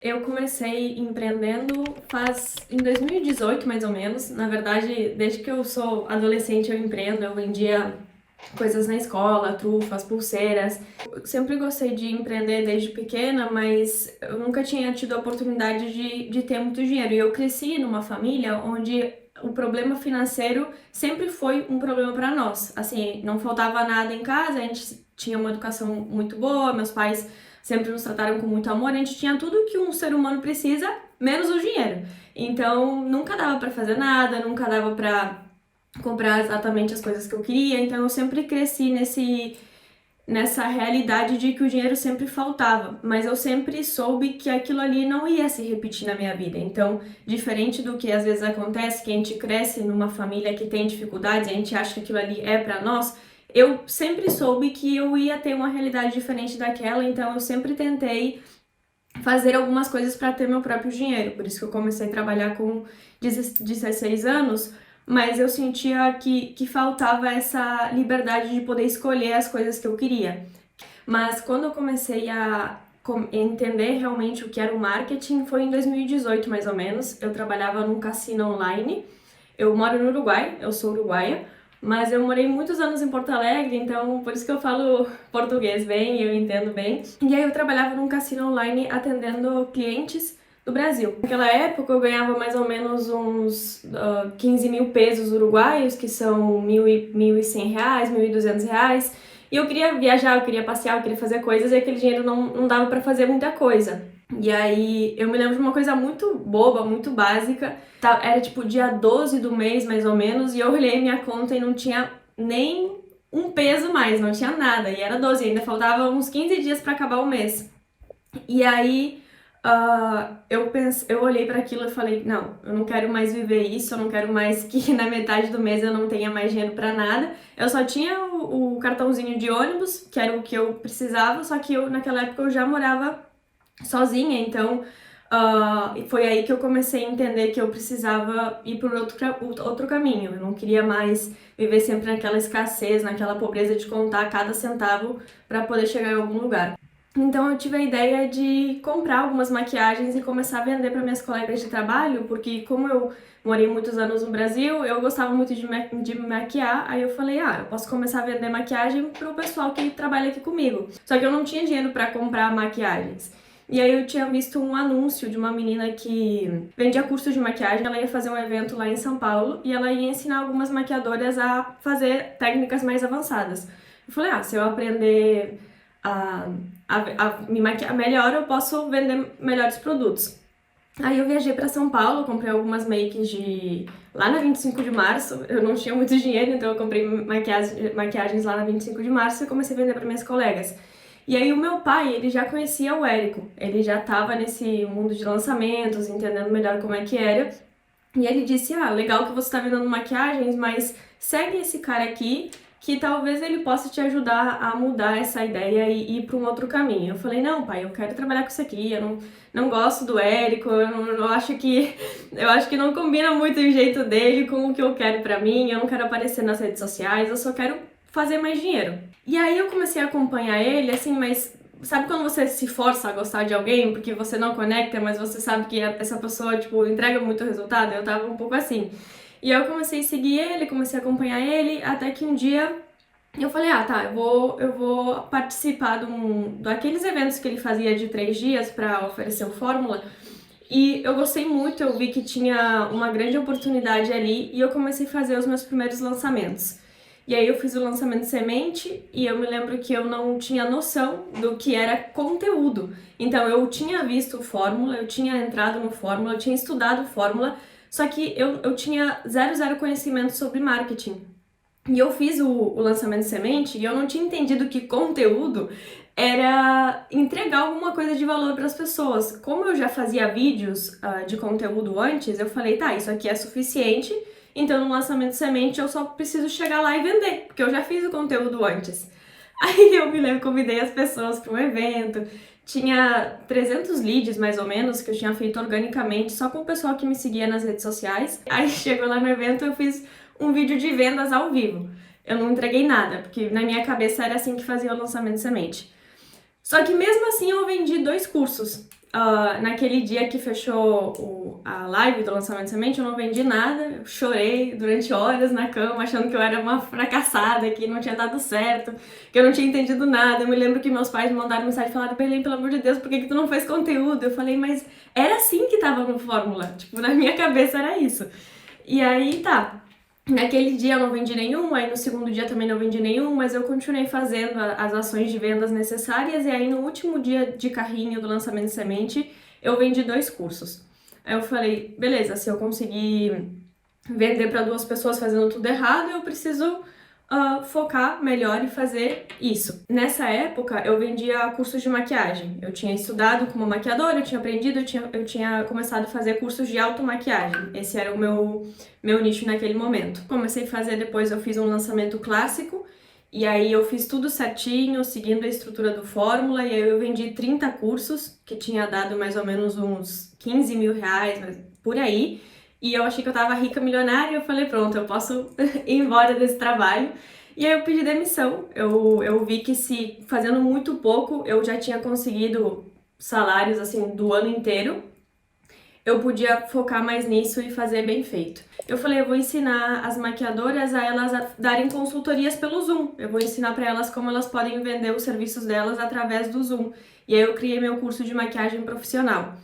Eu comecei empreendendo em 2018, mais ou menos. Na verdade, desde que eu sou adolescente eu empreendo. Eu vendia coisas na escola, trufas, pulseiras. Eu sempre gostei de empreender desde pequena, mas eu nunca tinha tido a oportunidade de ter muito dinheiro. E eu cresci numa família onde o problema financeiro sempre foi um problema para nós. Assim, não faltava nada em casa, a gente tinha uma educação muito boa, meus pais sempre nos trataram com muito amor, a gente tinha tudo que um ser humano precisa, menos o dinheiro. Então, nunca dava para fazer nada, nunca dava para comprar exatamente as coisas que eu queria, então eu sempre cresci nessa realidade de que o dinheiro sempre faltava, mas eu sempre soube que aquilo ali não ia se repetir na minha vida. Então, diferente do que às vezes acontece, que a gente cresce numa família que tem dificuldades, a gente acha que aquilo ali é para nós, eu sempre soube que eu ia ter uma realidade diferente daquela, então eu sempre tentei fazer algumas coisas para ter meu próprio dinheiro. Por isso que eu comecei a trabalhar com 16 anos, mas eu sentia que faltava essa liberdade de poder escolher as coisas que eu queria. Mas quando eu comecei a entender realmente o que era o marketing, foi em 2018 mais ou menos. Eu trabalhava num cassino online. Eu moro no Uruguai, eu sou uruguaia, mas eu morei muitos anos em Porto Alegre, então por isso que eu falo português bem, eu entendo bem. E aí eu trabalhava num cassino online atendendo clientes do Brasil. Naquela época eu ganhava mais ou menos uns 15 mil pesos uruguaios, que são 1.100 reais, 1.200 reais. E eu queria viajar, eu queria passear, eu queria fazer coisas e aquele dinheiro não dava para fazer muita coisa. E aí eu me lembro de uma coisa muito boba, muito básica. Era tipo dia 12 do mês, mais ou menos, e eu olhei minha conta e não tinha nem um peso mais, não tinha nada. E era 12, ainda faltava uns 15 dias para acabar o mês. E aí eu olhei para aquilo e falei, não, eu não quero mais viver isso, eu não quero mais que na metade do mês eu não tenha mais dinheiro para nada. Eu só tinha o cartãozinho de ônibus, que era o que eu precisava, só que naquela época eu já morava sozinha, então foi aí que eu comecei a entender que eu precisava ir por outro caminho. Eu não queria mais viver sempre naquela escassez, naquela pobreza de contar cada centavo para poder chegar em algum lugar. Então eu tive a ideia de comprar algumas maquiagens e começar a vender para minhas colegas de trabalho, porque como eu morei muitos anos no Brasil, eu gostava muito de me maquiar, aí eu falei, eu posso começar a vender maquiagem pro pessoal que trabalha aqui comigo. Só que eu não tinha dinheiro para comprar maquiagens. E aí eu tinha visto um anúncio de uma menina que vendia curso de maquiagem, ela ia fazer um evento lá em São Paulo e ela ia ensinar algumas maquiadoras a fazer técnicas mais avançadas. Eu falei, se eu aprender a me maquiar melhor, eu posso vender melhores produtos. Aí eu viajei para São Paulo, comprei algumas makes lá na 25 de março. Eu não tinha muito dinheiro, então eu comprei maquiagens lá na 25 de março e comecei a vender para minhas colegas. E aí o meu pai, ele já conhecia o Érico, ele já estava nesse mundo de lançamentos, entendendo melhor como é que era. E ele disse, legal que você está vendendo maquiagens, mas segue esse cara aqui, que talvez ele possa te ajudar a mudar essa ideia e ir para um outro caminho. Eu falei, não, pai, eu quero trabalhar com isso aqui, eu não gosto do Érico, eu acho que não combina muito o jeito dele com o que eu quero para mim, eu não quero aparecer nas redes sociais, eu só quero fazer mais dinheiro. E aí eu comecei a acompanhar ele, assim, mas sabe quando você se força a gostar de alguém porque você não conecta, mas você sabe que essa pessoa, tipo, entrega muito resultado? Eu tava um pouco assim. E aí eu comecei a seguir ele, comecei a acompanhar ele, até que um dia eu falei, tá, eu vou participar daqueles eventos que ele fazia de 3 dias para oferecer o Fórmula. E eu gostei muito, eu vi que tinha uma grande oportunidade ali e eu comecei a fazer os meus primeiros lançamentos. E aí eu fiz o lançamento semente e eu me lembro que eu não tinha noção do que era conteúdo. Então eu tinha visto Fórmula, eu tinha entrado no Fórmula, eu tinha estudado Fórmula, só que eu tinha zero conhecimento sobre marketing. E eu fiz o lançamento semente e eu não tinha entendido que conteúdo era entregar alguma coisa de valor para as pessoas. Como eu já fazia vídeos de conteúdo antes, eu falei, tá, isso aqui é suficiente, então no lançamento semente eu só preciso chegar lá e vender, porque eu já fiz o conteúdo antes. Aí eu me lembro, convidei as pessoas para um evento, tinha 300 leads mais ou menos que eu tinha feito organicamente só com o pessoal que me seguia nas redes sociais. Aí chegou lá no evento, eu fiz um vídeo de vendas ao vivo. Eu não entreguei nada, porque na minha cabeça era assim que fazia o lançamento semente. Só que mesmo assim eu vendi 2 cursos. naquele dia que fechou a live do lançamento de semente, eu não vendi nada, eu chorei durante horas na cama, achando que eu era uma fracassada, que não tinha dado certo, que eu não tinha entendido nada. Eu me lembro que meus pais me mandaram mensagem e falaram: Belém, pelo amor de Deus, por que tu não fez conteúdo? Eu falei: mas era assim que tava no Fórmula, tipo, na minha cabeça era isso. E aí, tá. Naquele dia eu não vendi nenhum, aí no segundo dia também não vendi nenhum, mas eu continuei fazendo as ações de vendas necessárias, e aí no último dia de carrinho do lançamento de semente, eu vendi 2 cursos. Aí eu falei: beleza, se eu conseguir vender para 2 pessoas fazendo tudo errado, eu preciso focar melhor e fazer isso. Nessa época, eu vendia cursos de maquiagem. Eu tinha estudado como maquiadora, eu tinha aprendido, eu tinha começado a fazer cursos de automaquiagem. Esse era o meu nicho naquele momento. Comecei a fazer, depois eu fiz um lançamento clássico, e aí eu fiz tudo certinho, seguindo a estrutura do Fórmula, e aí eu vendi 30 cursos, que tinha dado mais ou menos uns 15 mil reais, por aí. E eu achei que eu tava rica, milionária, e eu falei: pronto, eu posso ir embora desse trabalho. E aí eu pedi demissão. Eu vi que se fazendo muito pouco, eu já tinha conseguido salários, assim, do ano inteiro. Eu podia focar mais nisso e fazer bem feito. Eu falei: eu vou ensinar as maquiadoras a elas a darem consultorias pelo Zoom. Eu vou ensinar para elas como elas podem vender os serviços delas através do Zoom. E aí eu criei meu curso de maquiagem profissional.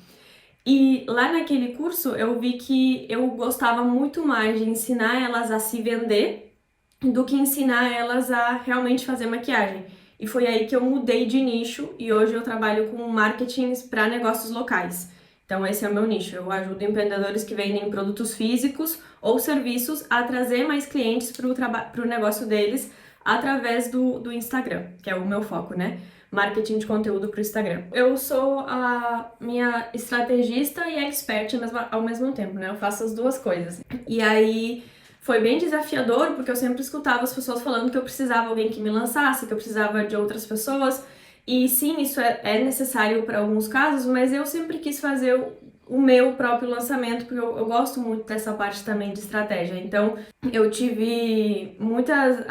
E lá naquele curso eu vi que eu gostava muito mais de ensinar elas a se vender do que ensinar elas a realmente fazer maquiagem. E foi aí que eu mudei de nicho e hoje eu trabalho com marketing para negócios locais. Então esse é o meu nicho. Eu ajudo empreendedores que vendem produtos físicos ou serviços a trazer mais clientes para o negócio deles através do Instagram, que é o meu foco, né? Marketing de conteúdo para o Instagram. Eu sou a minha estrategista e expert ao mesmo tempo, né? Eu faço as duas coisas. E aí foi bem desafiador, porque eu sempre escutava as pessoas falando que eu precisava de alguém que me lançasse, que eu precisava de outras pessoas. E sim, isso é necessário para alguns casos, mas eu sempre quis fazer o meu próprio lançamento, porque eu gosto muito dessa parte também de estratégia. Então, eu tive muitas...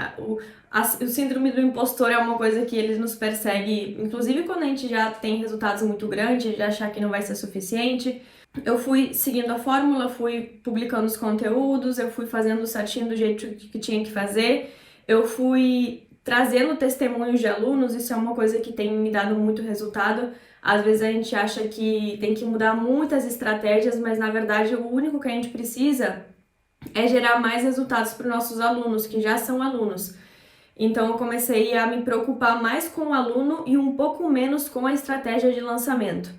O síndrome do impostor é uma coisa que eles nos persegue, inclusive quando a gente já tem resultados muito grandes, de achar que não vai ser suficiente. Eu fui seguindo a fórmula, fui publicando os conteúdos, eu fui fazendo certinho do jeito que tinha que fazer, eu fui trazendo testemunhos de alunos. Isso é uma coisa que tem me dado muito resultado. Às vezes a gente acha que tem que mudar muitas estratégias, mas na verdade o único que a gente precisa é gerar mais resultados para os nossos alunos, que já são alunos. Então eu comecei a me preocupar mais com o aluno e um pouco menos com a estratégia de lançamento.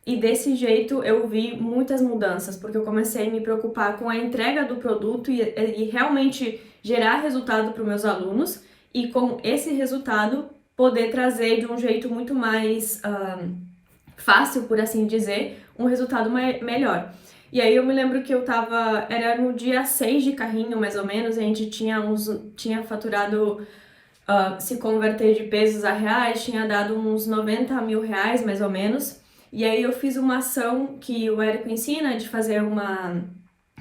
E desse jeito eu vi muitas mudanças, porque eu comecei a me preocupar com a entrega do produto e realmente gerar resultado para os meus alunos, e com esse resultado poder trazer de um jeito muito mais fácil, por assim dizer, um resultado melhor. E aí eu me lembro que era no dia 6 de carrinho, mais ou menos, a gente tinha faturado, se converter de pesos a reais, tinha dado uns 90 mil reais, mais ou menos. E aí eu fiz uma ação que o Érico ensina, de fazer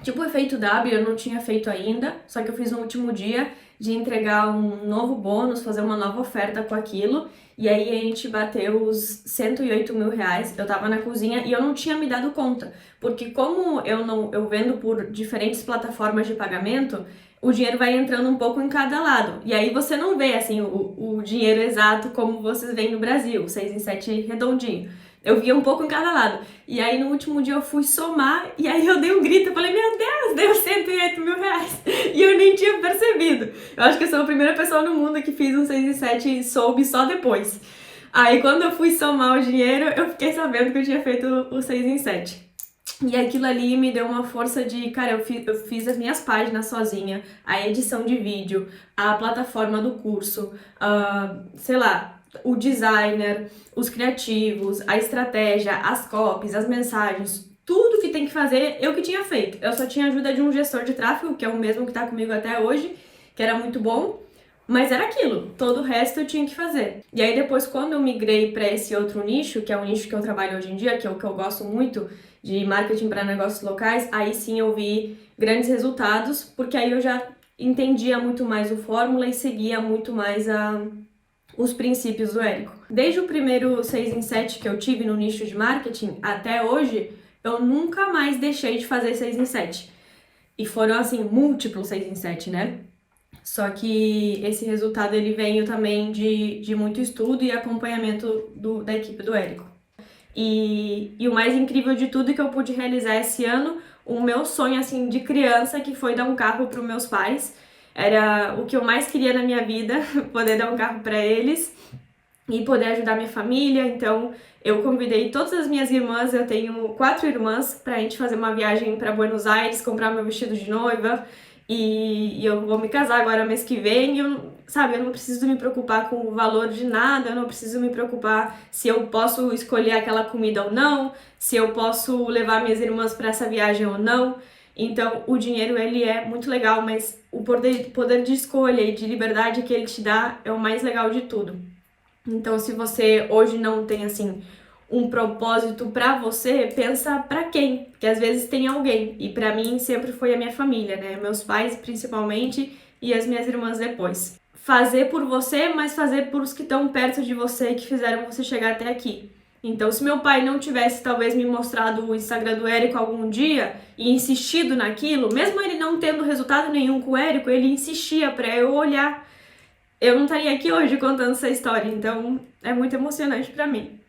tipo o efeito W, eu não tinha feito ainda, só que eu fiz no último dia, de entregar um novo bônus, fazer uma nova oferta com aquilo, e aí a gente bateu os 108 mil reais. Eu tava na cozinha e eu não tinha me dado conta, porque como eu vendo por diferentes plataformas de pagamento, o dinheiro vai entrando um pouco em cada lado, e aí você não vê assim o dinheiro exato como vocês veem no Brasil, 6 em 7 redondinho. Eu via um pouco em cada lado. E aí no último dia eu fui somar, e aí eu dei um grito, eu falei: meu Deus, deu 108 mil reais. E eu nem tinha percebido. Eu acho que eu sou a primeira pessoa no mundo que fiz um 6 em 7 e soube só depois. Aí quando eu fui somar o dinheiro, eu fiquei sabendo que eu tinha feito o 6 em 7. E aquilo ali me deu uma força de, cara, eu fiz as minhas páginas sozinha, a edição de vídeo, a plataforma do curso, sei lá, o designer, os criativos, a estratégia, as copies, as mensagens, tudo que tem que fazer, eu que tinha feito. Eu só tinha a ajuda de um gestor de tráfego, que é o mesmo que tá comigo até hoje, que era muito bom, mas era aquilo, todo o resto eu tinha que fazer. E aí depois, quando eu migrei para esse outro nicho, que é o nicho que eu trabalho hoje em dia, que é o que eu gosto muito, de marketing para negócios locais, aí sim eu vi grandes resultados, porque aí eu já entendia muito mais o Fórmula e seguia muito mais os princípios do Érico. Desde o primeiro 6 em 7 que eu tive no nicho de marketing até hoje, eu nunca mais deixei de fazer 6 em 7. E foram, assim, múltiplos 6 em 7, né? Só que esse resultado ele veio também de muito estudo e acompanhamento da equipe do Érico. E o mais incrível de tudo é que eu pude realizar esse ano o meu sonho assim de criança, que foi dar um carro para os meus pais. Era o que eu mais queria na minha vida, poder dar um carro para eles e poder ajudar minha família. Então, eu convidei todas as minhas irmãs, eu tenho 4 irmãs, pra gente fazer uma viagem para Buenos Aires, comprar meu vestido de noiva. E eu vou me casar agora mês que vem, e eu não preciso me preocupar com o valor de nada, eu não preciso me preocupar se eu posso escolher aquela comida ou não, se eu posso levar minhas irmãs para essa viagem ou não. Então, o dinheiro, ele é muito legal, mas o poder de escolha e de liberdade que ele te dá é o mais legal de tudo. Então, se você hoje não tem, assim, um propósito pra você, pensa pra quem, porque às vezes tem alguém, e pra mim sempre foi a minha família, né? Meus pais, principalmente, e as minhas irmãs depois. Fazer por você, mas fazer por os que estão perto de você e que fizeram você chegar até aqui. Então, se meu pai não tivesse talvez me mostrado o Instagram do Érico algum dia e insistido naquilo, mesmo ele não tendo resultado nenhum com o Érico, ele insistia pra eu olhar. Eu não estaria aqui hoje contando essa história, então é muito emocionante pra mim.